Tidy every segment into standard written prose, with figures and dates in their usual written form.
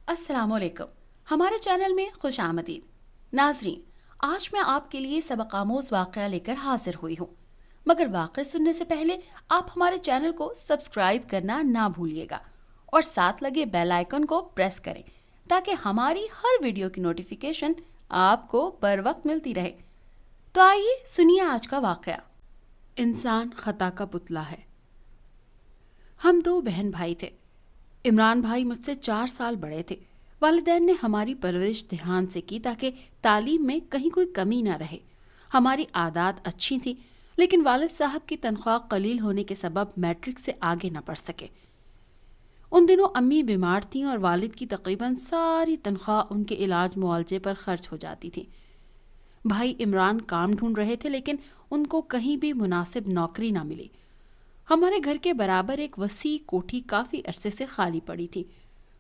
السلام علیکم، ہمارے چینل میں خوش آمدید۔ ناظرین، آج میں آپ کے لیے سبق آموز واقعہ لے کر حاضر ہوئی ہوں، مگر واقعہ سننے سے پہلے آپ ہمارے چینل کو سبسکرائب کرنا نہ بھولیے گا اور ساتھ لگے بیل آئیکن کو پریس کریں تاکہ ہماری ہر ویڈیو کی نوٹیفیکیشن آپ کو بر وقت ملتی رہے۔ تو آئیے سنیے آج کا واقعہ۔ انسان خطا کا پتلا ہے۔ ہم دو بہن بھائی تھے۔ عمران بھائی مجھ سے 4 سال بڑے تھے۔ والدین نے ہماری پرورش دھیان سے کی تاکہ تعلیم میں کہیں کوئی کمی نہ رہے۔ ہماری عادات اچھی تھیں، لیکن والد صاحب کی تنخواہ قلیل ہونے کے سبب میٹرک سے آگے نہ پڑھ سکے۔ ان دنوں امی بیمار تھیں اور والد کی تقریباً ساری تنخواہ ان کے علاج معالجے پر خرچ ہو جاتی تھی۔ بھائی عمران کام ڈھونڈ رہے تھے، لیکن ان کو کہیں بھی مناسب نوکری نہ ملی۔ ہمارے گھر کے برابر ایک وسیع کوٹھی کافی عرصے سے خالی پڑی تھی۔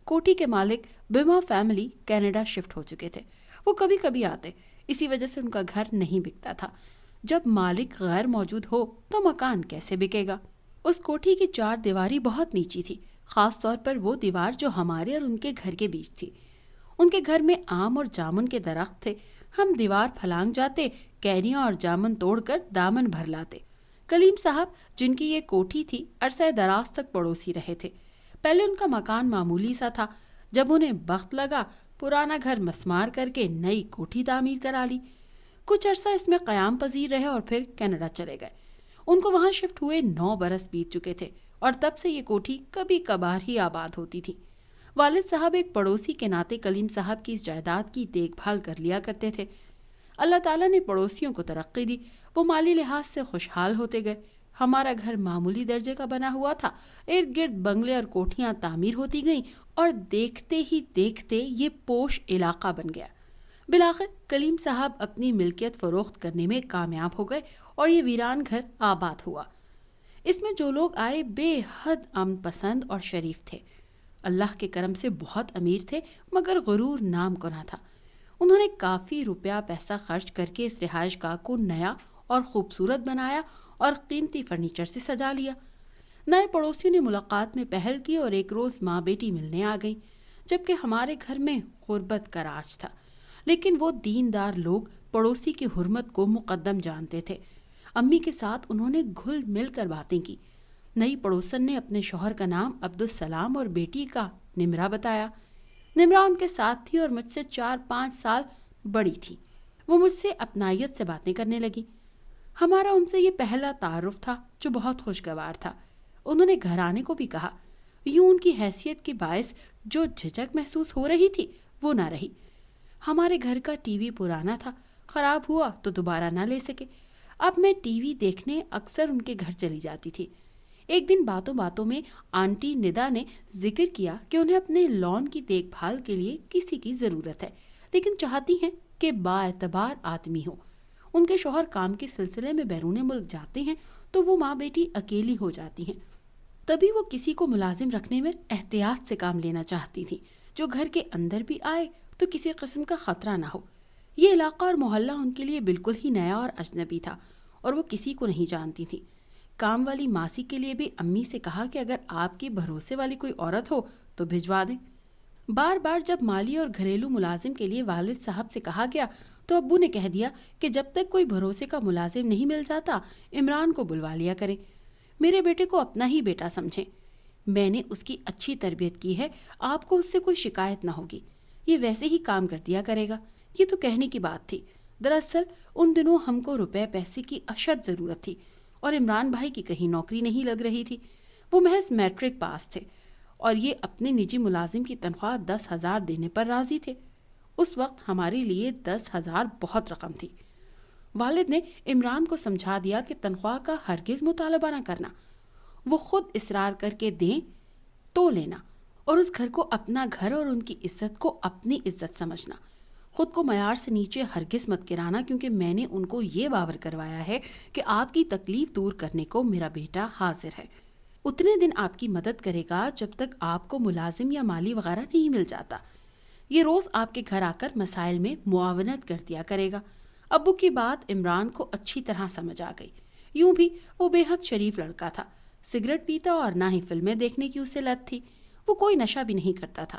کوٹھی کے مالک بیما فیملی کینیڈا شفٹ ہو چکے تھے۔ وہ کبھی کبھی آتے، اسی وجہ سے ان کا گھر نہیں بکتا تھا۔ جب مالک غیر موجود ہو تو مکان کیسے بکے گا؟ اس کوٹھی کی 4 دیواری بہت نیچی تھی، خاص طور پر وہ دیوار جو ہمارے اور ان کے گھر کے بیچ تھی۔ ان کے گھر میں آم اور جامن کے درخت تھے۔ ہم دیوار پھلانگ جاتے، کیریاں اور جامن توڑ کر دامن بھر لاتے۔ کلیم صاحب، جن کی یہ کوٹھی تھی، عرصہ دراز تک پڑوسی رہے تھے۔ پہلے ان کا مکان معمولی سا تھا، جب انہیں بخت لگا پرانا گھر مسمار کر کے نئی کوٹھی تعمیر کرا لی۔ کچھ عرصہ اس میں قیام پذیر رہے اور پھر کینیڈا چلے گئے۔ ان کو وہاں شفٹ ہوئے 9 برس بیت چکے تھے اور تب سے یہ کوٹھی کبھی کبھار ہی آباد ہوتی تھی۔ والد صاحب ایک پڑوسی کے ناطے کلیم صاحب کی اس جائیداد کی دیکھ بھال کر لیا کرتے تھے۔ اللہ تعالیٰ نے پڑوسیوں کو ترقی دی، وہ مالی لحاظ سے خوشحال ہوتے گئے۔ ہمارا گھر معمولی درجے کا بنا ہوا تھا، ارد گرد بنگلے اور کوٹھیاں تعمیر ہوتی گئیں اور دیکھتے ہی دیکھتے یہ پوش علاقہ بن گیا۔ بالآخر کلیم صاحب اپنی ملکیت فروخت کرنے میں کامیاب ہو گئے اور یہ ویران گھر آباد ہوا۔ اس میں جو لوگ آئے بے حد امن پسند اور شریف تھے۔ اللہ کے کرم سے بہت امیر تھے، مگر غرور نام کنہ تھا۔ انہوں نے کافی روپیہ پیسہ خرچ کر کے اس رہائش گاہ کو نیا اور خوبصورت بنایا اور قیمتی فرنیچر سے سجا لیا۔ نئے پڑوسیوں نے ملاقات میں پہل کی اور ایک روز ماں بیٹی ملنے آ گئیں، جبکہ ہمارے گھر میں غربت کا راج تھا، لیکن وہ دیندار لوگ پڑوسی کی حرمت کو مقدم جانتے تھے۔ امی کے ساتھ انہوں نے گھل مل کر باتیں کی۔ نئی پڑوسن نے اپنے شوہر کا نام عبدالسلام اور بیٹی کا نمرہ بتایا۔ نمرہ ان کے ساتھ تھی اور مجھ سے 4-5 سال بڑی تھی۔ وہ مجھ سے اپنائیت سے باتیں کرنے لگی۔ ہمارا ان سے یہ پہلا تعارف تھا جو بہت خوشگوار تھا۔ انہوں نے گھرانے کو بھی کہا۔ یوں ان کی حیثیت کے باعث جو جھجک محسوس ہو رہی تھی وہ نہ رہی۔ ہمارے گھر کا ٹی وی پرانا تھا، خراب ہوا تو دوبارہ نہ لے سکے۔ اب میں ٹی وی دیکھنے اکثر ان کے گھر چلی جاتی تھی۔ ایک دن باتوں باتوں میں آنٹی ندا نے ذکر کیا کہ انہیں اپنے لان کی دیکھ بھال کے لیے کسی کی ضرورت ہے، لیکن چاہتی ہیں کہ بااعتبار آدمی ہو۔ ان کے شوہر کام کے سلسلے میں بیرون ملک جاتے ہیں تو وہ ماں بیٹی اکیلی ہو جاتی ہیں۔ تبھی وہ کسی کو ملازم رکھنے میں احتیاط سے کام لینا چاہتی تھی، جو گھر کے اندر بھی آئے تو کسی قسم کا خطرہ نہ ہو۔ یہ علاقہ اور محلہ ان کے لیے بالکل ہی نیا اور اجنبی تھا اور وہ کسی کو نہیں جانتی تھی۔ کام والی ماسی کے لیے بھی امی سے کہا کہ اگر آپ کی بھروسے والی کوئی عورت ہو تو بھجوا دیں۔ بار بار جب مالی اور گھریلو ملازم کے لیے والد صاحب سے کہا گیا تو ابو نے کہہ دیا کہ جب تک کوئی بھروسے کا ملازم نہیں مل جاتا عمران کو بلوا لیا کریں، میرے بیٹے کو اپنا ہی بیٹا سمجھیں، میں نے اس کی اچھی تربیت کی ہے، آپ کو اس سے کوئی شکایت نہ ہوگی، یہ ویسے ہی کام کر دیا کرے گا۔ یہ تو کہنے کی بات تھی، دراصل ان دنوں ہم کو روپے پیسے کی اشد ضرورت تھی اور عمران بھائی کی کہیں نوکری نہیں لگ رہی تھی۔ وہ محض میٹرک پاس تھے اور یہ اپنے نجی ملازم کی تنخواہ 10,000 دینے پر راضی تھے۔ اس وقت ہمارے لیے 10,000 بہت رقم تھی۔ والد نے عمران کو سمجھا دیا کہ تنخواہ کا ہرگز مطالبہ نہ کرنا، وہ خود اصرار کر کے دیں تو لینا، اور اس گھر کو اپنا گھر اور ان کی عزت کو اپنی عزت سمجھنا۔ خود کو معیار سے نیچے ہرگز مت گرانا، کیونکہ میں نے ان کو یہ باور کروایا ہے کہ آپ کی تکلیف دور کرنے کو میرا بیٹا حاضر ہے۔ اتنے دن آپ کی مدد کرے گا جب تک آپ کو ملازم یا مالی وغیرہ نہیں مل جاتا۔ یہ روز آپ کے گھر آ کر مسائل میں معاونت کر دیا کرے گا۔ ابو کی بات عمران کو اچھی طرح سمجھ آ گئی۔ یوں بھی وہ بے حد شریف لڑکا تھا، سگریٹ پیتا اور نہ ہی فلمیں دیکھنے کی اسے لت تھی۔ وہ کوئی نشہ بھی نہیں کرتا تھا،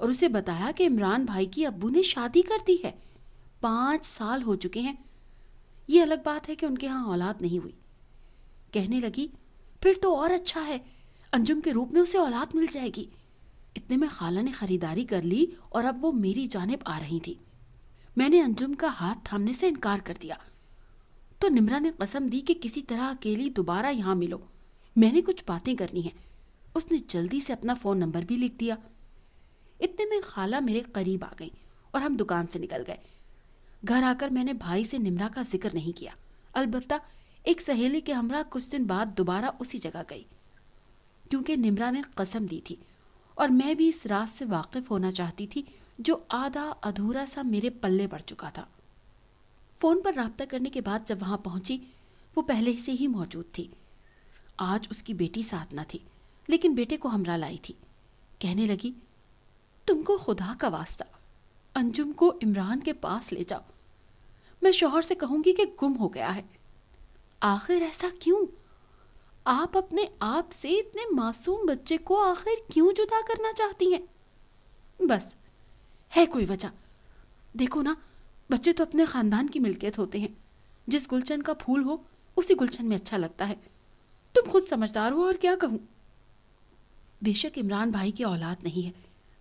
اور اسے بتایا کہ عمران بھائی کی ابو نے شادی کر دی ہے، 5 سال ہو چکے ہیں۔ یہ الگ بات ہے کہ ان کے ہاں اولاد نہیں ہوئی۔ کہنے لگی پھر تو اور اچھا ہے، انجم کے روپ میں اسے اولاد مل جائے گی۔ اتنے میں خالہ نے خریداری کر لی اور اب وہ میری جانب آ رہی تھی۔ میں نے انجم کا ہاتھ تھامنے سے انکار کر دیا تو نمرا نے قسم دی کہ کسی طرح اکیلی دوبارہ یہاں ملو، میں نے کچھ باتیں کرنی ہیں۔ اس نے جلدی سے اپنا فون نمبر بھی لکھ دیا۔ اتنے میں خالہ میرے قریب آ گئی اور ہم دکان سے نکل گئے۔ گھر آ کر میں نے بھائی سے نمرا کا ذکر نہیں کیا، البتہ ایک سہیلی کے ہمراہ کچھ دن بعد دوبارہ اسی جگہ گئی، کیونکہ نمرا نے قسم دی تھی اور میں بھی اس راز سے واقف ہونا چاہتی تھی جو آدھا ادھورا سا میرے پلے پڑ چکا تھا۔ فون پر رابطہ کرنے کے بعد جب وہاں پہنچی، وہ پہلے سے ہی موجود تھی۔ آج اس کی بیٹی ساتھ نہ تھی، لیکن بیٹے کو ہمراہ لائی تھی۔ کہنے لگی تم کو خدا کا واسطہ انجم کو عمران کے پاس لے جاؤ، میں شوہر سے کہوں گی کہ گم ہو گیا ہے۔ آخر ایسا کیوں؟ آپ اپنے آپ سے اتنے معصوم بچے کو آخر کیوں جدا کرنا چاہتی ہیں؟ بس ہے کوئی وجہ؟ دیکھو نا، بچے تو اپنے خاندان کی ملکیت ہوتے ہیں، جس گلشن کا پھول ہو اسی گلشن میں اچھا لگتا ہے۔ تم خود سمجھدار ہو اور کیا کہوں۔ بے شک عمران بھائی کی اولاد نہیں ہے،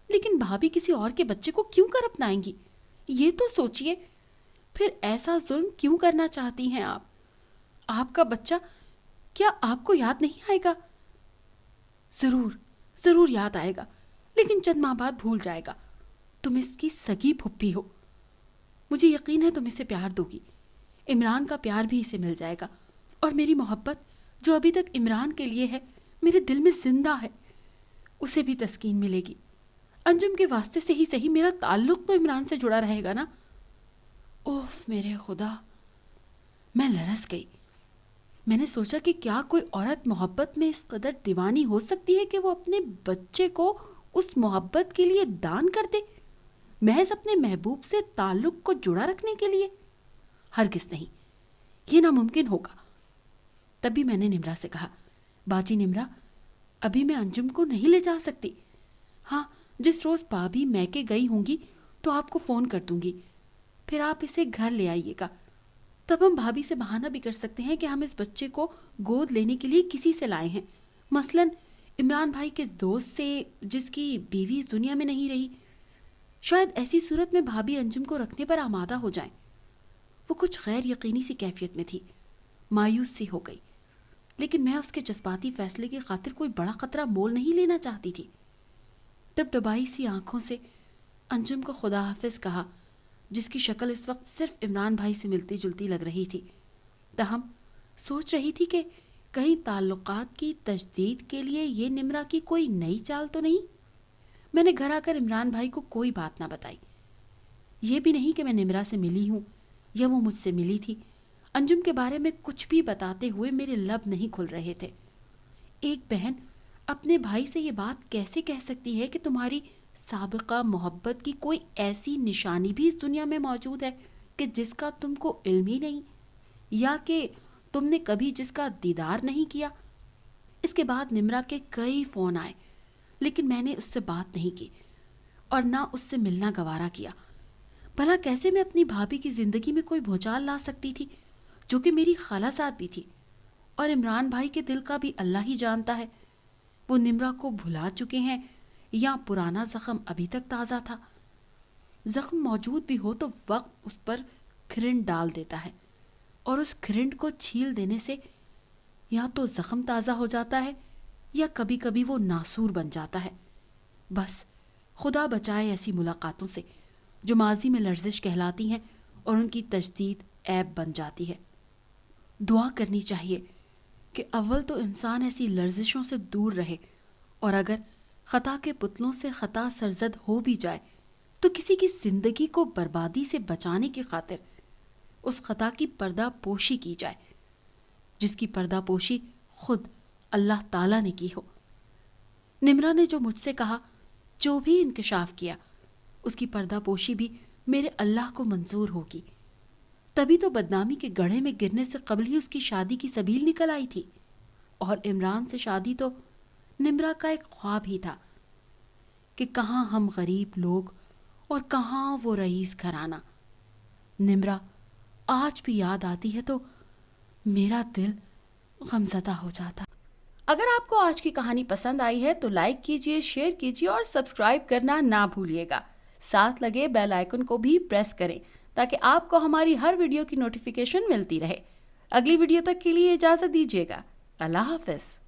لیکن بھابھی کسی اور کے بچے کو کیوں کر اپنائیں گی؟ یہ تو سوچئے، پھر ایسا ظلم کیوں کرنا چاہتی ہیں آپ؟ آپ کا بچہ کیا آپ کو یاد نہیں آئے گا؟ ضرور ضرور یاد آئے گا، لیکن چند ماہ بعد بھول جائے گا۔ تم اس کی سگی پھپھی ہو، مجھے یقین ہے تم اسے پیار دو گی۔ عمران کا پیار بھی اسے مل جائے گا، اور میری محبت جو ابھی تک عمران کے لیے ہے میرے دل میں زندہ ہے، اسے بھی تسکین ملے گی۔ انجم کے واسطے سے ہی صحیح میرا تعلق تو عمران سے جڑا رہے گا نا۔ اوف میرے خدا، میں لرز گئی۔ میں نے سوچا کہ کیا کوئی عورت محبت میں اس قدر دیوانی ہو سکتی ہے کہ وہ اپنے بچے کو اس محبت کے لیے دان کر دے، محض اپنے محبوب سے تعلق کو جڑا رکھنے کے لیے؟ ہرگز نہیں، یہ ناممکن ہوگا۔ تب بھی میں نے نمرا سے کہا، باجی نمرا، ابھی میں انجم کو نہیں لے جا سکتی۔ ہاں، جس روز بھابھی میکے گئی ہوں گی تو آپ کو فون کر دوں گی، پھر آپ اسے گھر لے آئیے گا۔ تب ہم بھابھی سے بہانہ بھی کر سکتے ہیں کہ ہم اس بچے کو گود لینے کے لیے کسی سے لائے ہیں، مثلاً عمران بھائی کے دوست سے جس کی بیوی اس دنیا میں نہیں رہی۔ شاید ایسی صورت میں بھابھی انجم کو رکھنے پر آمادہ ہو جائیں۔ وہ کچھ غیر یقینی سی کیفیت میں تھی، مایوس سی ہو گئی، لیکن میں اس کے جذباتی فیصلے کی خاطر کوئی بڑا خطرہ مول نہیں لینا چاہتی تھی۔ ڈبڈبائی سی آنکھوں سے انجم کو خدا حافظ کہا، جس کی شکل اس وقت صرف عمران بھائی سے ملتی جلتی لگ رہی تھی۔ تاہم سوچ رہی تھی کہ کہیں تعلقات کی تجدید کے لیے یہ نمرا کی کوئی نئی چال تو نہیں۔ میں نے گھر آ کر عمران بھائی کو کوئی بات نہ بتائی، یہ بھی نہیں کہ میں نمرا سے ملی ہوں یا وہ مجھ سے ملی تھی۔ انجم کے بارے میں کچھ بھی بتاتے ہوئے میرے لب نہیں کھل رہے تھے۔ ایک بہن اپنے بھائی سے یہ بات کیسے کہہ سکتی ہے کہ تمہاری سابقہ محبت کی کوئی ایسی نشانی بھی اس دنیا میں موجود ہے کہ جس کا تم کو علم ہی نہیں، یا کہ تم نے کبھی جس کا دیدار نہیں کیا؟ اس کے بعد نمرا کے کئی فون آئے، لیکن میں نے اس سے بات نہیں کی اور نہ اس سے ملنا گوارا کیا۔ بھلا کیسے میں اپنی بھابھی کی زندگی میں کوئی بھوچال لا سکتی تھی جو کہ میری خالہ زاد بھی تھی؟ اور عمران بھائی کے دل کا بھی اللہ ہی جانتا ہے، وہ نمرا کو بھلا چکے ہیں یا پرانا زخم ابھی تک تازہ تھا۔ زخم موجود بھی ہو تو وقت اس پر کھرنڈ ڈال دیتا ہے، اور اس کھرنڈ کو چھیل دینے سے یا تو زخم تازہ ہو جاتا ہے یا کبھی کبھی وہ ناسور بن جاتا ہے۔ بس خدا بچائے ایسی ملاقاتوں سے جو ماضی میں لرزش کہلاتی ہیں اور ان کی تجدید عیب بن جاتی ہے۔ دعا کرنی چاہیے کہ اول تو انسان ایسی لرزشوں سے دور رہے، اور اگر خطا کے پتلوں سے خطا سرزد ہو بھی جائے تو کسی کی زندگی کو بربادی سے بچانے کی خاطر اس خطا کی پردہ پوشی کی جائے، جس کی پردہ پوشی خود اللہ تعالیٰ نے کی ہو۔ نمرا نے جو مجھ سے کہا، جو بھی انکشاف کیا، اس کی پردہ پوشی بھی میرے اللہ کو منظور ہوگی۔ تبھی تو بدنامی کے گڑھے میں گرنے سے قبل ہی اس کی شادی کی سبیل نکل آئی تھی، اور عمران سے شادی تو نمرا کا ایک خواب ہی تھا کہ کہاں ہم غریب لوگ اور کہاں وہ رئیس گھرانہ۔ نمرا آج بھی یاد آتی ہے تو میرا دل غمزدہ ہو جاتا۔ اگر آپ کو آج کی کہانی پسند آئی ہے تو لائک کیجئے، شیئر کیجئے اور سبسکرائب کرنا نہ بھولیے گا۔ ساتھ لگے بیل آئیکن کو بھی پریس کریں تاکہ آپ کو ہماری ہر ویڈیو کی نوٹیفیکیشن ملتی رہے۔ اگلی ویڈیو تک کے لیے اجازت دیجیے گا۔ اللہ حافظ۔